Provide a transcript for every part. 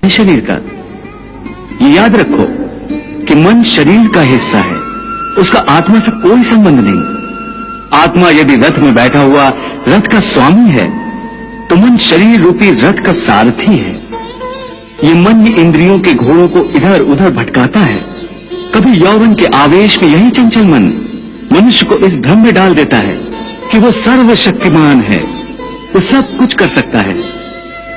शरीर का। ये याद रखो कि मन शरीर का हिस्सा है, उसका आत्मा से कोई संबंध नहीं। आत्मा यदि रथ में बैठा हुआ रथ का स्वामी है तो मन शरीर रूपी रथ का सारथी है। ये मन ही इंद्रियों के घोड़ों को इधर उधर भटकाता है। कभी यौवन के आवेश में यही चंचल मन मनुष्य को इस भ्रम में डाल देता है कि वो सर्वशक्तिमान है, वो सब कुछ कर सकता है,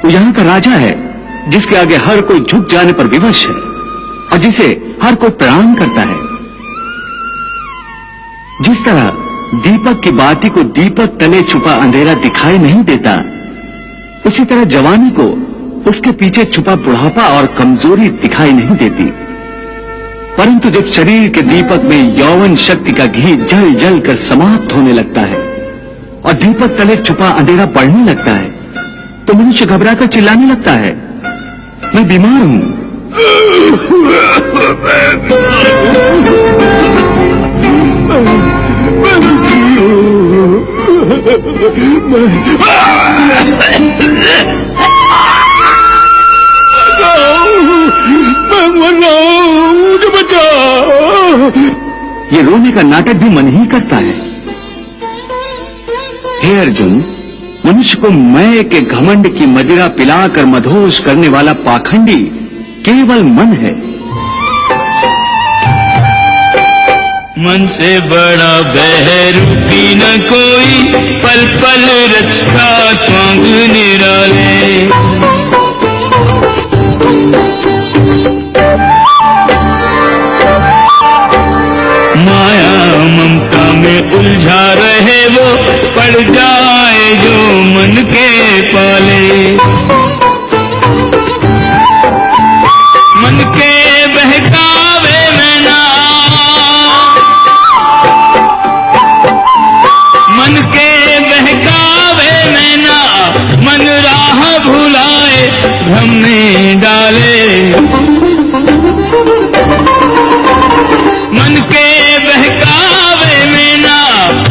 वो यहाँ का राजा है जिसके आगे हर कोई झुक जाने पर विवश है और जिसे हर कोई प्रणाम करता है। जिस तरह दीपक की बाती को दीपक तले छुपा अंधेरा दिखाई नहीं देता, उसी तरह जवानी को उसके पीछे छुपा बुढ़ापा और कमजोरी दिखाई नहीं देती। परंतु जब शरीर के दीपक में यौवन शक्ति का घी जल जल कर समाप्त होने लगता है और दीपक तले छुपा अंधेरा बढ़ने लगता है तो मनुष्य घबराकर चिल्लाने लगता है, मैं बीमार हूं। मुझे बचाओ। ये रोने का नाटक भी मन ही करता है। हे अर्जुन, मनुष्य को मैं के घमंड की मदिरा पिलाकर मदहोश करने वाला पाखंडी केवल मन है। मन से बड़ा बहरूपी न कोई, पल पल रचता स्वांग निराले। माया ममता में उलझा रहे वो, पड़ जाए जो मन के पाले। मन के बहकावे में ना, मन के बहकावे में ना, मन राह भुलाए भ्रम में डाले। मन के बहकावे में ना,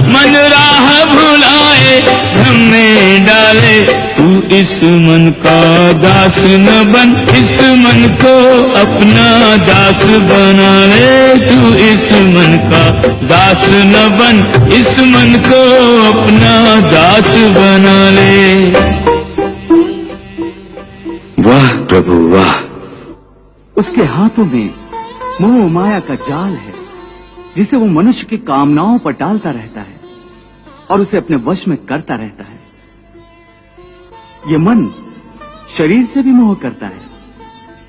मन राह भुलाए भ्रम में डाले। तू इस मन का दास न बन, इस मन को अपना दास बना ले। तू इस मन का दास न बन, इस मन को अपना दास बना ले। वाह प्रभु वाह! उसके हाथों में मोह माया का जाल है जिसे वो मनुष्य की कामनाओं पर डालता रहता है और उसे अपने वश में करता रहता है। ये मन शरीर से भी मोह करता है,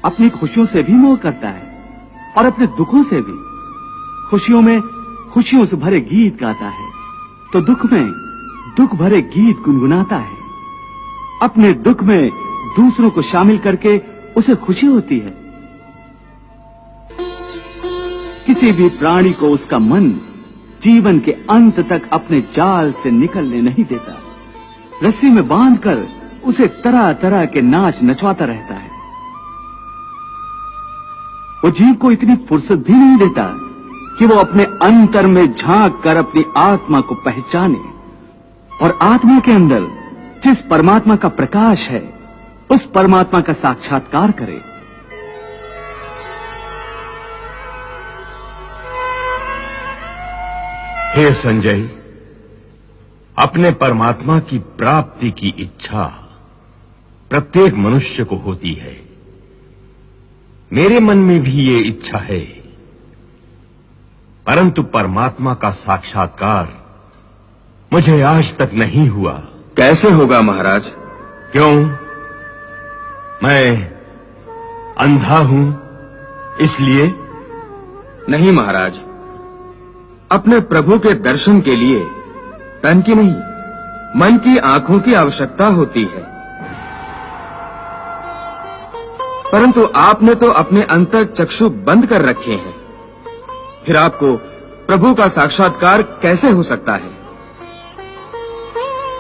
अपनी खुशियों से भी मोह करता है और अपने दुखों से भी। खुशियों में खुशियों से भरे गीत गाता है तो दुख में दुख भरे गीत गुनगुनाता है। अपने दुख में दूसरों को शामिल करके उसे खुशी होती है। किसी भी प्राणी को उसका मन जीवन के अंत तक अपने जाल से निकलने नहीं देता। रस्सी में बांधकर उसे तरह तरह के नाच नचवाता रहता है। वो जीव को इतनी फुर्सत भी नहीं देता कि वो अपने अंतर में झांक कर अपनी आत्मा को पहचाने और आत्मा के अंदर जिस परमात्मा का प्रकाश है उस परमात्मा का साक्षात्कार करे। हे संजय, अपने परमात्मा की प्राप्ति की इच्छा प्रत्येक मनुष्य को होती है। मेरे मन में भी ये इच्छा है, परंतु परमात्मा का साक्षात्कार मुझे आज तक नहीं हुआ। कैसे होगा महाराज? क्यों? मैं अंधा हूं इसलिए? नहीं महाराज, अपने प्रभु के दर्शन के लिए तन की नहीं मन की आंखों की आवश्यकता होती है। परंतु आपने तो अपने अंतर चक्षु बंद कर रखे हैं, फिर आपको प्रभु का साक्षात्कार कैसे हो सकता है?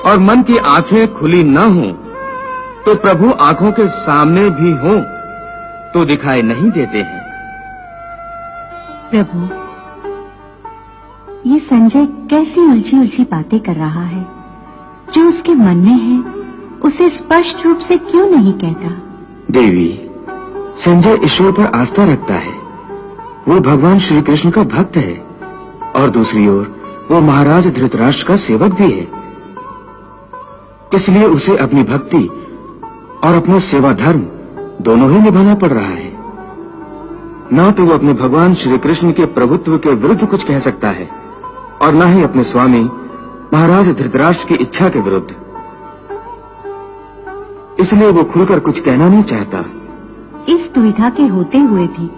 और मन की आंखें खुली न हों तो प्रभु आंखों के सामने भी हों तो दिखाई नहीं देते हैं। प्रभु, ये संजय कैसी उलझी उलझी बातें कर रहा है। जो उसके मन में है उसे स्पष्ट रूप से क्यों नहीं कहता? देवी, संजय ईश्वर पर आस्था रखता है, वो भगवान श्री कृष्ण का भक्त है, और दूसरी ओर वो महाराज धृतराष्ट्र का सेवक भी है। इसलिए उसे अपनी भक्ति और अपना सेवा धर्म दोनों ही निभाना पड़ रहा है। ना तो वो अपने भगवान श्री कृष्ण के प्रभुत्व के विरुद्ध कुछ कह सकता है, और ना ही अपने स्वामी महाराज धृतराष्ट्र की इच्छा के विरुद्ध। इसलिए वो खुलकर कुछ कहना नहीं चाहता। इस दुविधा के होते हुए भी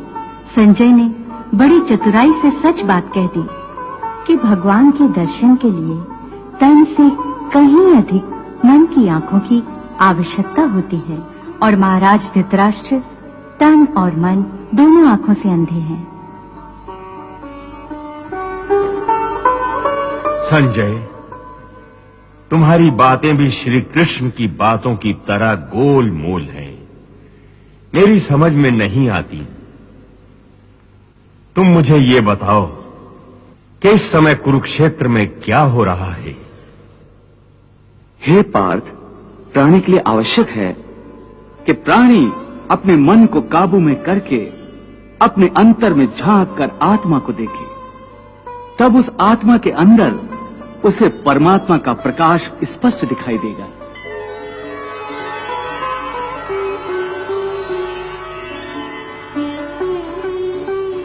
संजय ने बड़ी चतुराई से सच बात कह दी कि भगवान के दर्शन के लिए तन से कहीं अधिक मन की आंखों की आवश्यकता होती है, और महाराज धृतराष्ट्र तन और मन दोनों आंखों से अंधे हैं। संजय, तुम्हारी बातें भी श्री कृष्ण की बातों की तरह गोल मोल हैं, मेरी समझ में नहीं आती। तुम मुझे ये बताओ कि इस समय कुरुक्षेत्र में क्या हो रहा है? हे पार्थ, प्राणी के लिए आवश्यक है कि प्राणी अपने मन को काबू में करके अपने अंतर में झांक कर आत्मा को देखे। तब उस आत्मा के अंदर उसे परमात्मा का प्रकाश स्पष्ट दिखाई देगा।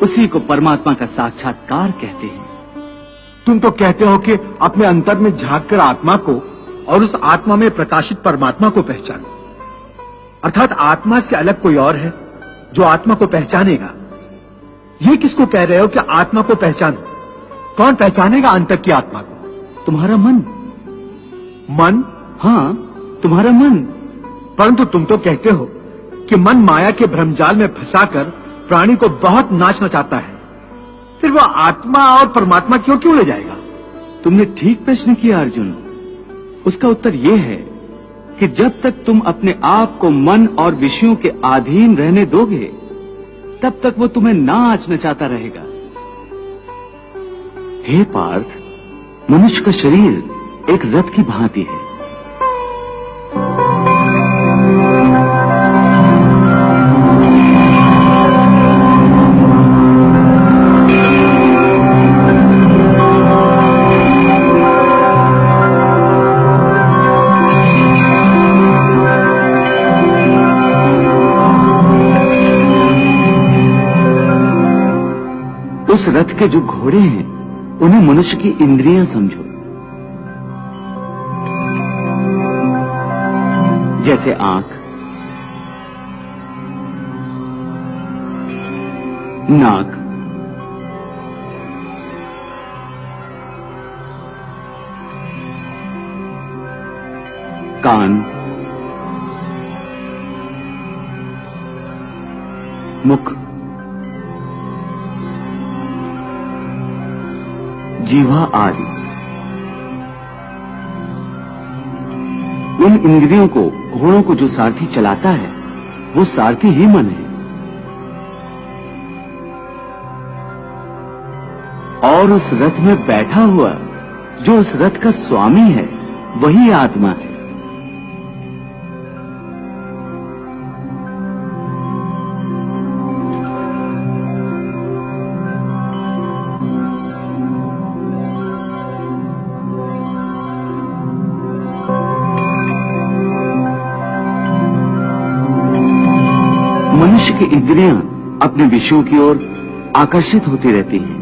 उसी को परमात्मा का साक्षात्कार कहते हैं। तुम तो कहते हो कि अपने अंतर में झांक कर आत्मा को और उस आत्मा में प्रकाशित परमात्मा को पहचानो, अर्थात आत्मा से अलग कोई और है जो आत्मा को पहचानेगा। ये किसको कह रहे हो कि आत्मा को पहचानो? कौन पहचानेगा अंतर की आत्मा को? तुम्हारा मन। मन? हाँ, तुम्हारा मन। परंतु तुम तो कहते हो कि मन माया के भ्रमजाल में फंसाकर प्राणी को बहुत नाच नचाता है, फिर वह आत्मा और परमात्मा क्यों ले जाएगा? तुमने ठीक प्रश्न किया अर्जुन। उसका उत्तर यह है कि जब तक तुम अपने आप को मन और विषयों के अधीन रहने दोगे, तब तक वो तुम्हें नाच नचाता रहेगा। हे पार्थ, मनुष्य का शरीर एक रथ की भांति है। उस रथ के जो घोड़े हैं, उन्हें मनुष्य की इंद्रियां समझो। जैसे आंख, नाक, कान, मुख, जीवा आदि। उन इंद्रियों को, घोड़ों को जो सारथी चलाता है, वो सारथी ही मन है। और उस रथ में बैठा हुआ जो उस रथ का स्वामी है, वही आत्मा है। मनुष्य की इंद्रियां अपने विषयों की ओर आकर्षित होती रहती हैं।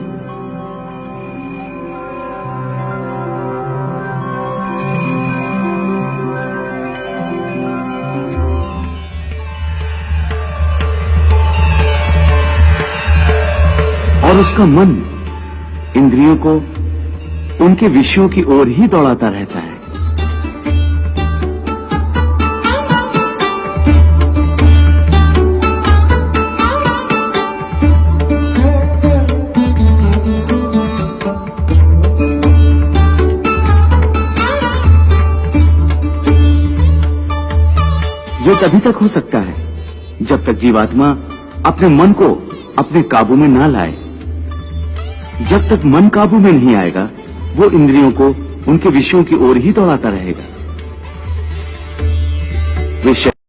और उसका मन इंद्रियों को उनके विषयों की ओर ही दौड़ाता रहता है। ये तभी तक हो सकता है जब तक जीवात्मा अपने मन को अपने काबू में ना लाए। जब तक मन काबू में नहीं आएगा, वो इंद्रियों को उनके विषयों की ओर ही दौड़ाता रहेगा। विषय